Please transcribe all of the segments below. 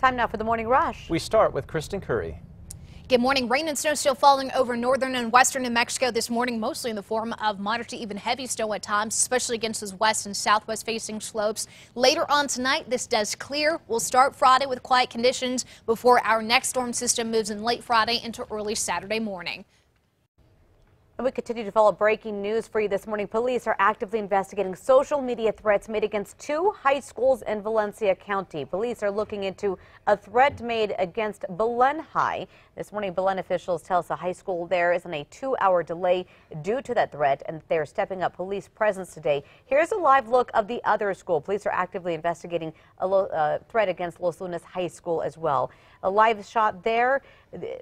Time now for the morning rush. We start with Kristen Curry. Good morning. Rain and snow still falling over northern and western New Mexico this morning, mostly in the form of moderate to even heavy snow at times, especially against those west and southwest facing slopes. Later on tonight, this does clear. We'll start Friday with quiet conditions before our next storm system moves in late Friday into early Saturday morning. And we continue to follow breaking news for you this morning. Police are actively investigating social media threats made against 2 high schools in Valencia County. Police are looking into a threat made against Belen High. This morning, Belen officials tell us the high school there is in a 2-hour delay due to that threat, and they're stepping up police presence today. Here's a live look of the other school. Police are actively investigating a threat against Los Lunas High School as well. A live shot there.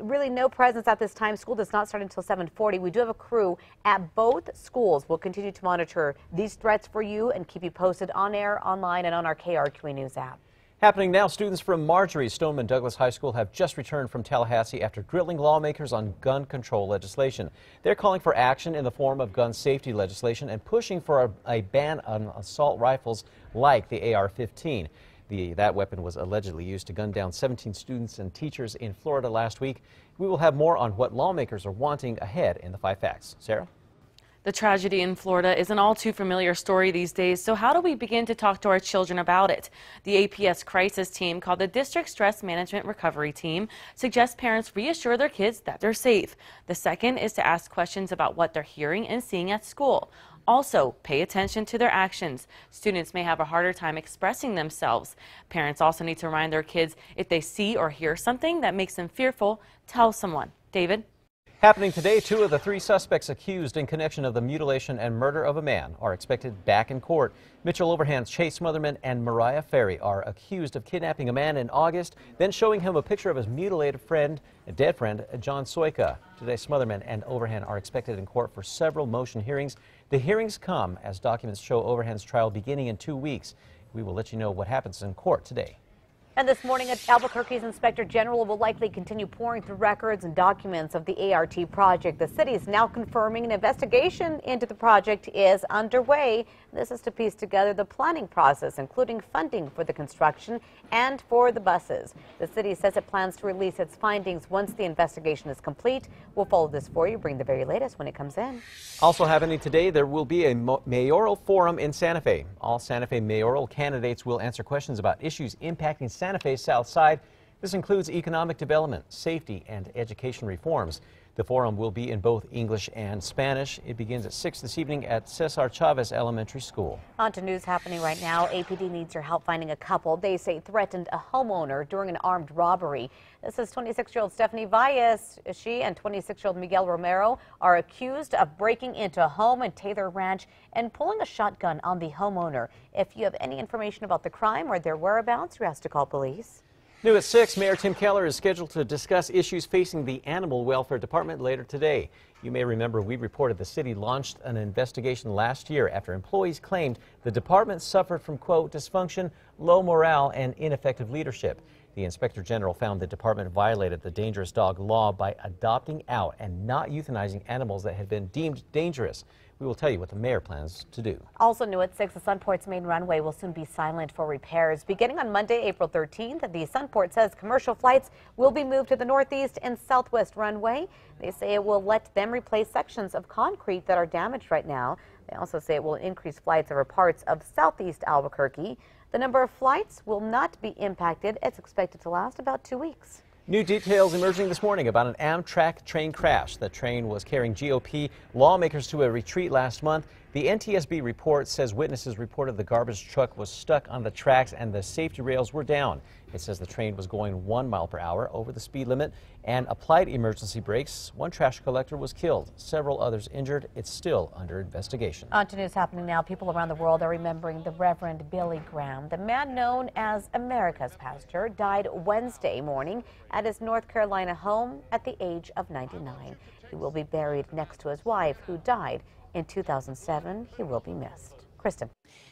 Really no presence at this time. School does not start until 7:40. We do have a crew at both schools. We'll continue to monitor these threats for you and keep you posted on air, online, and on our KRQE News app. Happening now, students from Marjorie Stoneman Douglas High School have just returned from Tallahassee after grilling lawmakers on gun control legislation. They're calling for action in the form of gun safety legislation and pushing for a ban on assault rifles like the AR-15. That weapon was allegedly used to gun down 17 students and teachers in Florida last week. We will have more on what lawmakers are wanting ahead in the 5 Facts. Sarah? The tragedy in Florida is an all too familiar story these days, so how do we begin to talk to our children about it? The APS crisis team, called the District Stress Management Recovery Team, suggests parents reassure their kids that they're safe. The second is to ask questions about what they're hearing and seeing at school. Also, pay attention to their actions. Students may have a harder time expressing themselves. Parents also need to remind their kids if they see or hear something that makes them fearful, tell someone. David? Happening today, 2 of the 3 suspects accused in connection of the mutilation and murder of a man are expected back in court. Mitchell Overhand's Chase Smotherman and Mariah Ferry are accused of kidnapping a man in August, then showing him a picture of his mutilated friend, a dead friend, John Soika. Today, Smotherman and Overhand are expected in court for several motion hearings. The hearings come as documents show Overhand's trial beginning in 2 weeks. We will let you know what happens in court today. And this morning, Albuquerque's Inspector General will likely continue pouring through records and documents of the ART project. The city is now confirming an investigation into the project is underway. This is to piece together the planning process, including funding for the construction and for the buses. The city says it plans to release its findings once the investigation is complete. We'll follow this for you, bring the very latest when it comes in. Also happening today, there will be a mayoral forum in Santa Fe. All Santa Fe mayoral candidates will answer questions about issues impacting Santa Fe's South Side. This includes economic development, safety, and education reforms. The forum will be in both English and Spanish. It begins at 6 this evening at Cesar Chavez Elementary School. On to news happening right now. APD needs your help finding a couple they say threatened a homeowner during an armed robbery. This is 26-year-old Stephanie Valles. She and 26-year-old Miguel Romero are accused of breaking into a home in Taylor Ranch and pulling a shotgun on the homeowner. If you have any information about the crime or their whereabouts, you're asked to call police. New at 6, Mayor Tim Keller is scheduled to discuss issues facing the Animal Welfare Department later today. You may remember we reported the city launched an investigation last year after employees claimed the department suffered from, quote, dysfunction, low morale, and ineffective leadership. The Inspector General found the department violated the dangerous dog law by adopting out and not euthanizing animals that had been deemed dangerous. We will tell you what the mayor plans to do. Also new at 6, the Sunport's main runway will soon be silent for repairs. Beginning on Monday, April 13th, the Sunport says commercial flights will be moved to the northeast and southwest runway. They say it will let them replace sections of concrete that are damaged right now. They also say it will increase flights over parts of southeast Albuquerque. The number of flights will not be impacted. It's expected to last about 2 weeks. New details emerging this morning about an Amtrak train crash. The train was carrying GOP lawmakers to a retreat last month. The NTSB report says witnesses reported the garbage truck was stuck on the tracks and the safety rails were down. It says the train was going 1 mile per hour over the speed limit and applied emergency brakes. One trash collector was killed. Several others injured. It's still under investigation. On to news happening now. People around the world are remembering the Reverend Billy Graham. The man known as America's pastor died Wednesday morning at his North Carolina home at the age of 99. He will be buried next to his wife, who died in 2007. He will be missed. Kristen.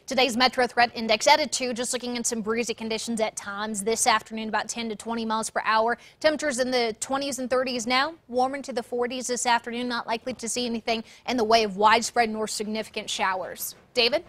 Today's Metro Threat Index at a 2, just looking at some breezy conditions at times. This afternoon, about 10 to 20 miles per hour. Temperatures in the 20s and 30s now. Warming to the 40s this afternoon. Not likely to see anything in the way of widespread nor significant showers. David?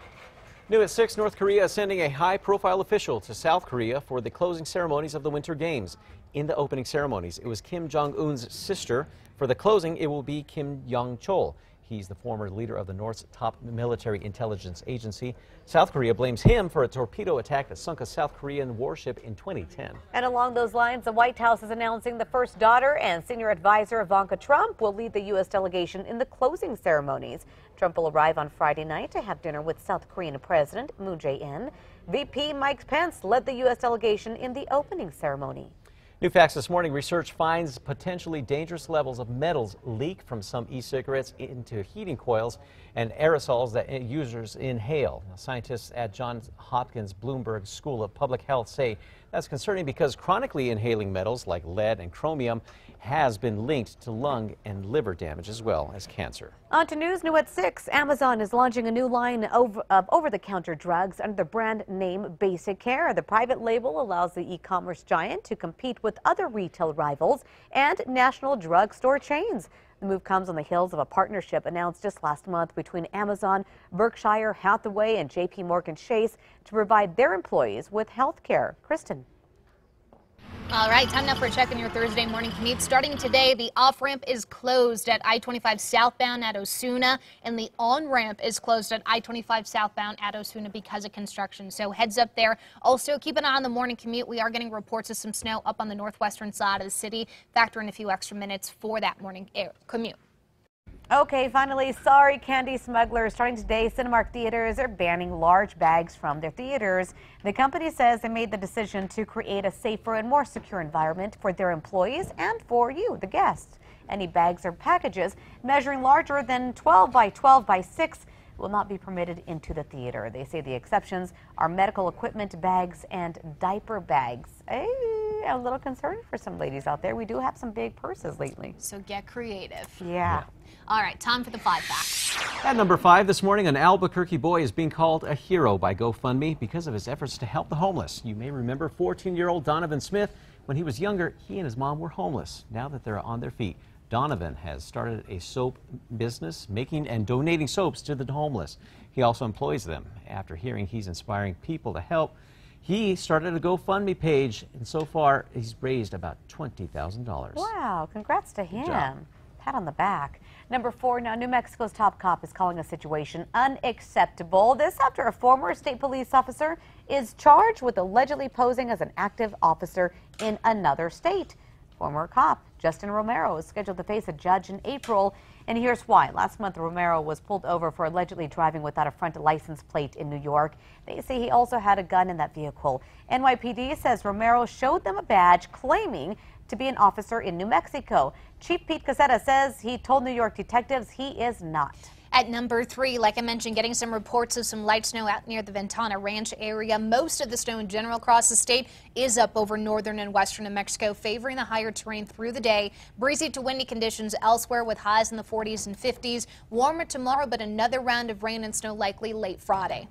New at 6, North Korea is sending a high-profile official to South Korea for the closing ceremonies of the Winter Games. In the opening ceremonies, it was Kim Jong-un's sister. For the closing, it will be Kim Yong-chol. He's the former leader of the North's top military intelligence agency. South Korea blames him for a torpedo attack that sunk a South Korean warship in 2010. And along those lines, the White House is announcing the first daughter and senior advisor Ivanka Trump will lead the U.S. delegation in the closing ceremonies. Trump will arrive on Friday night to have dinner with South Korean President Moon Jae-in. VP Mike Pence led the U.S. delegation in the opening ceremony. New facts this morning. Research finds potentially dangerous levels of metals leak from some e-cigarettes into heating coils and aerosols that users inhale. Now, scientists at Johns Hopkins Bloomberg School of Public Health say that's concerning because chronically inhaling metals like lead and chromium has been linked to lung and liver damage as well as cancer. On to news new at 6. Amazon is launching a new line of over-the-counter drugs under the brand name Basic Care. The private label allows the e-commerce giant to compete with other retail rivals and national drugstore chains. The move comes on the heels of a partnership announced just last month between Amazon, Berkshire Hathaway, and J.P. Morgan Chase to provide their employees with health care. Kristen. All right, time now for a check on your Thursday morning commute. Starting today, the off-ramp is closed at I-25 southbound at Osuna, and the on-ramp is closed at I-25 southbound at Osuna because of construction. So heads up there. Also, keep an eye on the morning commute. We are getting reports of some snow up on the northwestern side of the city. Factor in a few extra minutes for that morning commute. Okay, finally, sorry, candy smugglers. Starting today, Cinemark theaters are banning large bags from their theaters. The company says they made the decision to create a safer and more secure environment for their employees and for you, the guests. Any bags or packages measuring larger than 12 by 12 by 6 will not be permitted into the theater. They say the exceptions are medical equipment bags and diaper bags. A little concern for some ladies out there. We do have some big purses lately. So get creative. Yeah. All right, time for the 5 facts. At number 5 this morning, an Albuquerque boy is being called a hero by GoFundMe because of his efforts to help the homeless. You may remember 14-year-old Donovan Smith. When he was younger, he and his mom were homeless. Now that they're on their feet, Donovan has started a soap business, making and donating soaps to the homeless. He also employs them. After hearing he's inspiring people to help, he started a GoFundMe page, and so far he's raised about $20,000. Wow, congrats to him. Good job. Pat on the back. Number 4, now New Mexico's top cop is calling a situation unacceptable. This after a former state police officer is charged with allegedly posing as an active officer in another state. Former cop Justin Romero is scheduled to face a judge in April, and here's why. Last month, Romero was pulled over for allegedly driving without a front license plate in New York. They say he also had a gun in that vehicle. NYPD says Romero showed them a badge claiming to be an officer in New Mexico. Chief Pete Casetta says he told New York detectives he is not. At number 3, like I mentioned, getting some reports of some light snow out near the Ventana Ranch area. Most of the snow in general across the state is up over northern and western New Mexico, favoring the higher terrain through the day. Breezy to windy conditions elsewhere with highs in the 40s and 50s. Warmer tomorrow, but another round of rain and snow likely late Friday.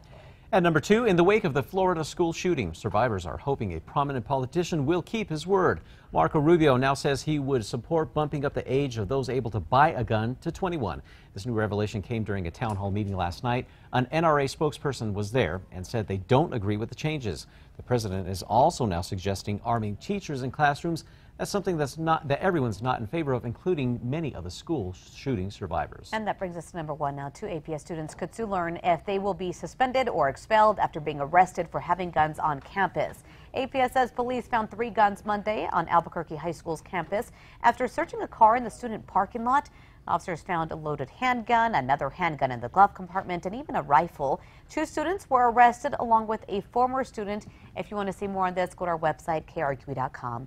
At number 2, in the wake of the Florida school shooting, survivors are hoping a prominent politician will keep his word. Marco Rubio now says he would support bumping up the age of those able to buy a gun to 21. This new revelation came during a town hall meeting last night. An NRA spokesperson was there and said they don't agree with the changes. The president is also now suggesting arming teachers in classrooms. That's something that everyone's not in favor of, including many of the school shooting survivors. And that brings us to number 1 now. 2 APS students could soon learn if they will be suspended or expelled after being arrested for having guns on campus. APS says police found 3 guns Monday on Albuquerque High School's campus. After searching a car in the student parking lot, officers found a loaded handgun, another handgun in the glove compartment, and even a rifle. 2 students were arrested along with a former student. If you want to see more on this, go to our website, KRQE.com.